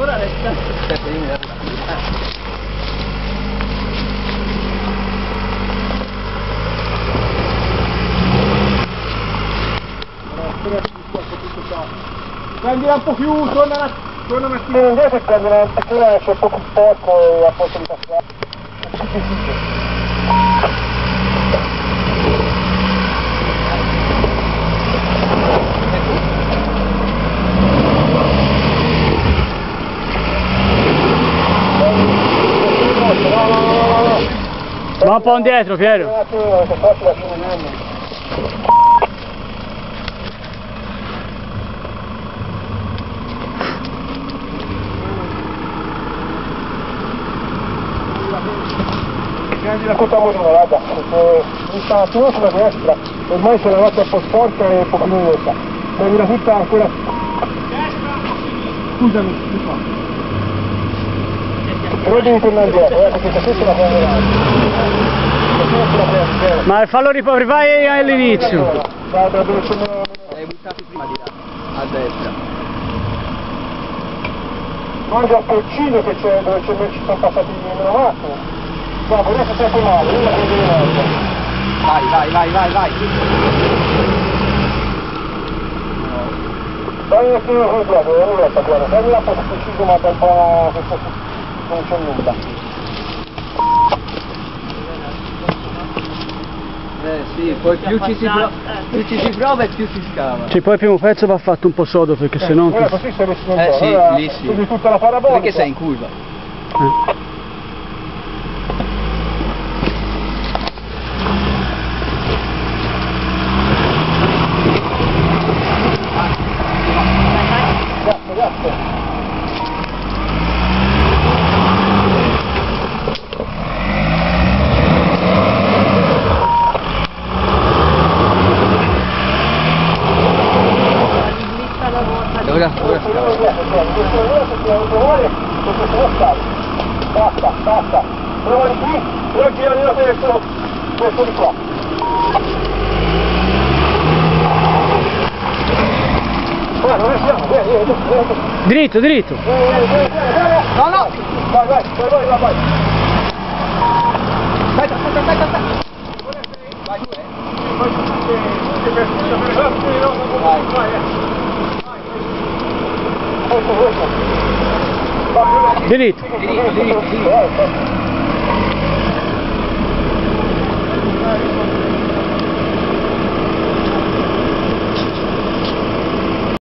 Ora resta. Prendila un po' più, torna un attimo indietro e prendila un pochino, c'è poco sporco e a posto di passare. Va un po' indietro, Piero. Prendila tutta a modino, guarda, perché mi sta un attimo sulla destra, ormai c'è la notte un po' sporca e un po' luminosa. Prendila tutta ancora. Scusami, mi fa. Però devi tornare indietro, perché questa la prendi. Ma fallo rivai all'inizio. Guarda dove c'è meno... L'hai buttati prima di là, a destra. Mangia il porcino che c'è, dove ci sono passati meno macchine. Guarda, adesso sempre male, io la prendo di nuovo. Vai. Dai un attimo con il blocco, non lo so, guarda, prendila un po' preciso, ma un po' non c'è nulla. Sì, poi più ci si prova e più si scava. Sì, poi il primo pezzo va fatto un po' sodo perché sennò... Ora così sei messo in Sì, allora, lì sì. usi tutta la parabolica. Perché sei in curva? Grazie. Ora Basta. Prova di qui, ora gira di là questo di qua. Guarda, dove siamo? Vieni. Dritto. No! Vai. Aspetta. Vai. Dritto. Dritto.